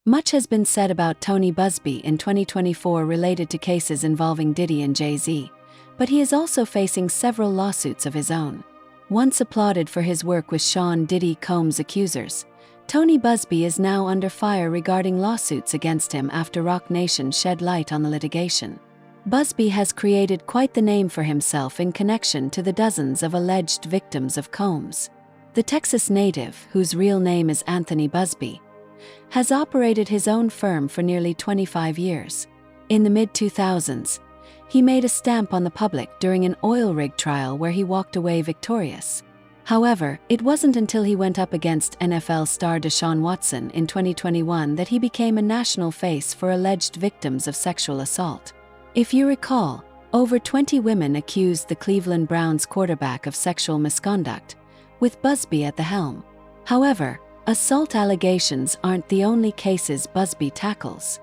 Much has been said about Tony Buzbee in 2024 related to cases involving Diddy and Jay-Z, but he is also facing several lawsuits of his own. Once applauded for his work with Sean Diddy Combs' accusers, Tony Buzbee is now under fire regarding lawsuits against him after Roc Nation shed light on the litigation. Buzbee has created quite the name for himself in connection to the dozens of alleged victims of Combs. The Texas native, whose real name is Anthony Buzbee, has operated his own firm for nearly 25 years. In the mid-2000s, he made a stamp on the public during an oil rig trial where he walked away victorious. However, it wasn't until he went up against NFL star Deshaun Watson in 2021 that he became a national face for alleged victims of sexual assault. If you recall, over 20 women accused the Cleveland Browns quarterback of sexual misconduct, with Buzbee at the helm. However, assault allegations aren't the only cases Buzbee tackles.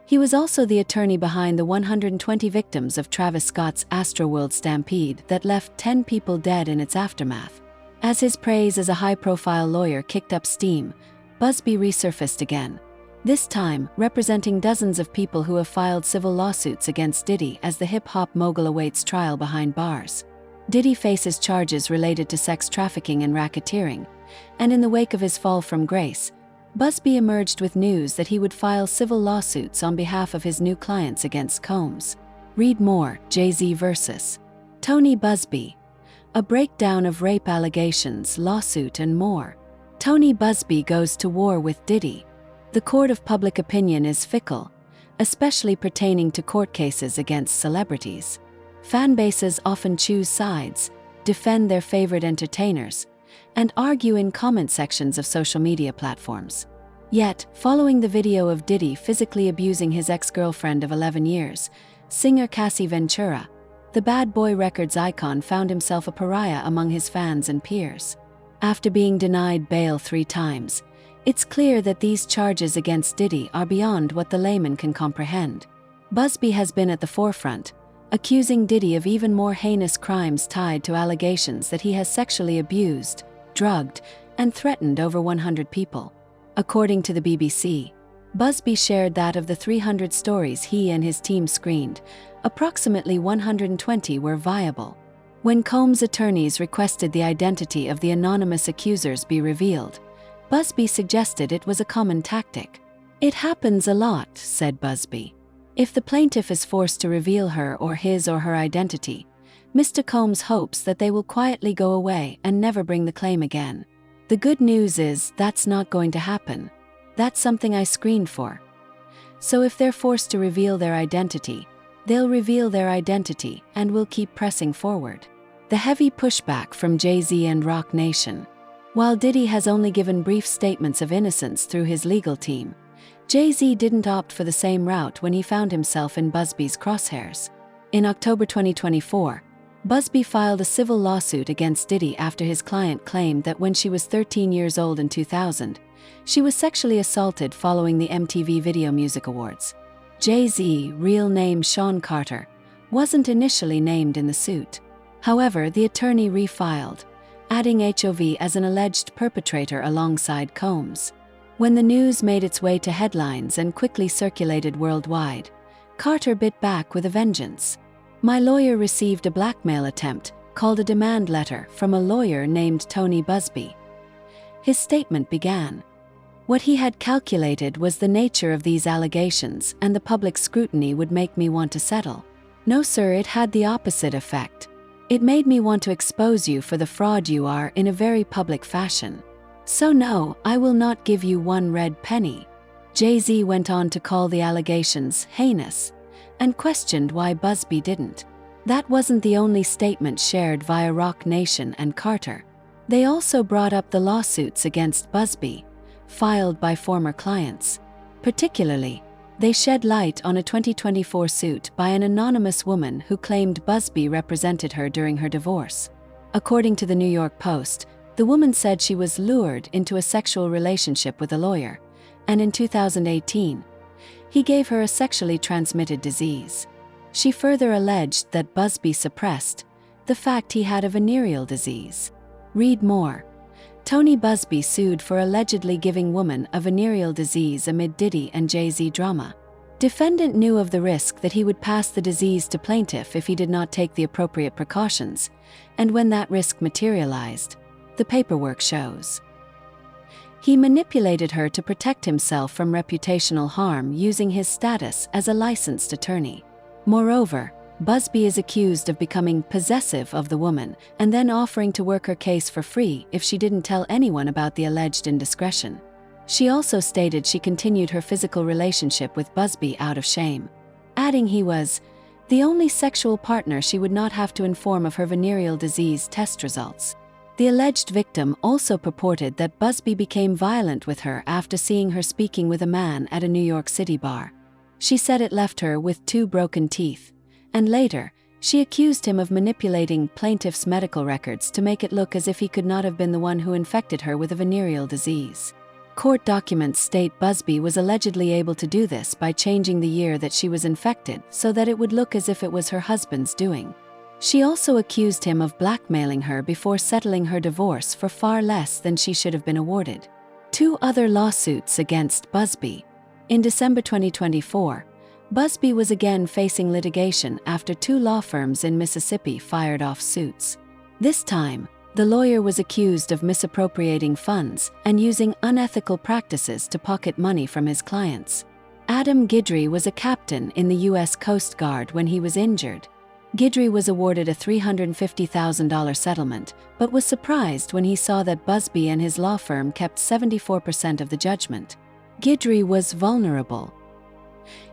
He was also the attorney behind the 120 victims of Travis Scott's Astroworld stampede that left 10 people dead in its aftermath. As his praise as a high-profile lawyer kicked up steam, Buzbee resurfaced again, this time representing dozens of people who have filed civil lawsuits against Diddy as the hip-hop mogul awaits trial behind bars. Diddy faces charges related to sex trafficking and racketeering, and in the wake of his fall from grace, Buzbee emerged with news that he would file civil lawsuits on behalf of his new clients against Combs. Read more, Jay-Z vs. Tony Buzbee. A breakdown of rape allegations, lawsuit and more. Tony Buzbee goes to war with Diddy. The court of public opinion is fickle, especially pertaining to court cases against celebrities. Fan bases often choose sides, defend their favorite entertainers, and argue in comment sections of social media platforms. Yet, following the video of Diddy physically abusing his ex-girlfriend of 11 years, singer Cassie Ventura, the Bad Boy Records icon found himself a pariah among his fans and peers. After being denied bail 3 times, it's clear that these charges against Diddy are beyond what the layman can comprehend. Buzbee has been at the forefront, accusing Diddy of even more heinous crimes tied to allegations that he has sexually abused, drugged, and threatened over 100 people. According to the BBC, Buzbee shared that of the 300 stories he and his team screened, approximately 120 were viable. When Combs' attorneys requested the identity of the anonymous accusers be revealed, Buzbee suggested it was a common tactic. "It happens a lot," said Buzbee. "If the plaintiff is forced to reveal her or his or her identity, Mr. Combs hopes that they will quietly go away and never bring the claim again. The good news is that's not going to happen. That's something I screened for. So if they're forced to reveal their identity, they'll reveal their identity and we'll keep pressing forward." The heavy pushback from Jay-Z and Roc Nation. While Diddy has only given brief statements of innocence through his legal team, Jay-Z didn't opt for the same route when he found himself in Buzbee's crosshairs. In October 2024, Buzbee filed a civil lawsuit against Diddy after his client claimed that when she was 13 years old in 2000, she was sexually assaulted following the MTV Video Music Awards. Jay-Z, real name Sean Carter, wasn't initially named in the suit. However, the attorney refiled, adding HOV as an alleged perpetrator alongside Combs. When the news made its way to headlines and quickly circulated worldwide, Carter bit back with a vengeance. "My lawyer received a blackmail attempt, called a demand letter, from a lawyer named Tony Buzbee." His statement began. "What he had calculated was the nature of these allegations and the public scrutiny would make me want to settle. No sir, it had the opposite effect. It made me want to expose you for the fraud you are in a very public fashion. So no, I will not give you one red penny." Jay-Z went on to call the allegations heinous, and questioned why Buzbee didn't. That wasn't the only statement shared via Roc Nation and Carter. They also brought up the lawsuits against Buzbee, filed by former clients. Particularly, they shed light on a 2024 suit by an anonymous woman who claimed Buzbee represented her during her divorce. According to the New York Post, the woman said she was lured into a sexual relationship with a lawyer, and in 2018, he gave her a sexually transmitted disease. She further alleged that Buzbee suppressed the fact he had a venereal disease. Read more. Tony Buzbee sued for allegedly giving woman a venereal disease amid Diddy and Jay-Z drama. Defendant knew of the risk that he would pass the disease to plaintiff if he did not take the appropriate precautions, and when that risk materialized, the paperwork shows. He manipulated her to protect himself from reputational harm using his status as a licensed attorney. Moreover, Buzbee is accused of becoming possessive of the woman and then offering to work her case for free if she didn't tell anyone about the alleged indiscretion. She also stated she continued her physical relationship with Buzbee out of shame, adding he was the only sexual partner she would not have to inform of her venereal disease test results. The alleged victim also purported that Buzbee became violent with her after seeing her speaking with a man at a New York City bar. She said it left her with 2 broken teeth, and later, she accused him of manipulating plaintiff's medical records to make it look as if he could not have been the one who infected her with a venereal disease. Court documents state Buzbee was allegedly able to do this by changing the year that she was infected so that it would look as if it was her husband's doing. She also accused him of blackmailing her before settling her divorce for far less than she should have been awarded. 2 other lawsuits against Buzbee. In December 2024, Buzbee was again facing litigation after 2 law firms in Mississippi fired off suits. This time, the lawyer was accused of misappropriating funds and using unethical practices to pocket money from his clients. Adam Guidry was a captain in the U.S. Coast Guard when he was injured. Guidry was awarded a $350,000 settlement, but was surprised when he saw that Buzbee and his law firm kept 74% of the judgment. Guidry was vulnerable.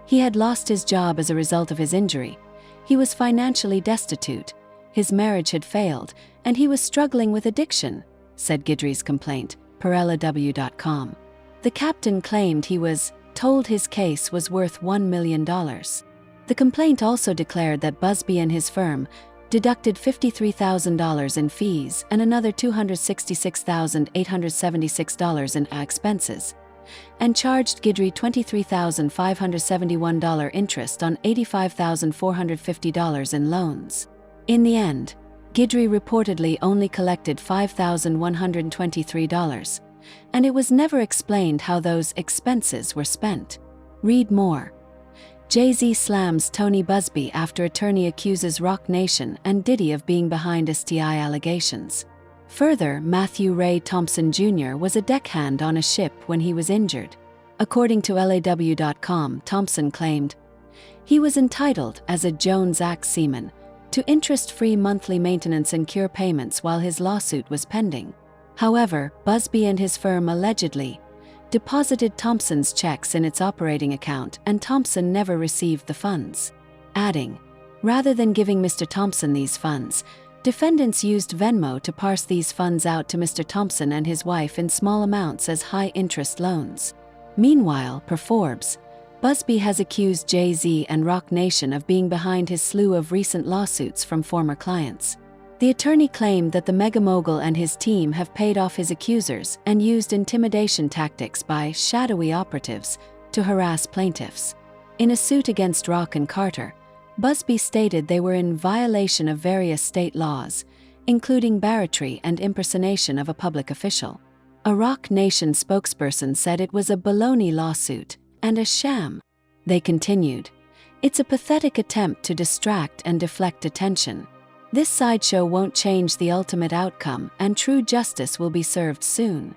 He had lost his job as a result of his injury. He was financially destitute. His marriage had failed, and he was struggling with addiction, said Guidry's complaint, per LAW.com. The captain claimed he was told his case was worth $1 million. The complaint also declared that Buzbee and his firm deducted $53,000 in fees and another $266,876 in expenses, and charged Guidry $23,571 interest on $85,450 in loans. In the end, Guidry reportedly only collected $5,123, and it was never explained how those expenses were spent. Read more. Jay-Z slams Tony Buzbee after attorney accuses Roc Nation and Diddy of being behind STI allegations. Further, Matthew Ray Thompson Jr. was a deckhand on a ship when he was injured. According to LAW.com, Thompson claimed he was entitled, as a Jones Act seaman, to interest-free monthly maintenance and cure payments while his lawsuit was pending. However, Buzbee and his firm allegedly deposited Thompson's checks in its operating account and Thompson never received the funds. Adding, rather than giving Mr. Thompson these funds, defendants used Venmo to parse these funds out to Mr. Thompson and his wife in small amounts as high-interest loans. Meanwhile, per Forbes, Buzbee has accused Jay-Z and Roc Nation of being behind his slew of recent lawsuits from former clients. The attorney claimed that the mega mogul and his team have paid off his accusers and used intimidation tactics by shadowy operatives to harass plaintiffs. In a suit against Roc and Carter, Buzbee stated they were in violation of various state laws, including barratry and impersonation of a public official. A Roc Nation spokesperson said it was a baloney lawsuit and a sham. They continued, "It's a pathetic attempt to distract and deflect attention. This sideshow won't change the ultimate outcome, and true justice will be served soon."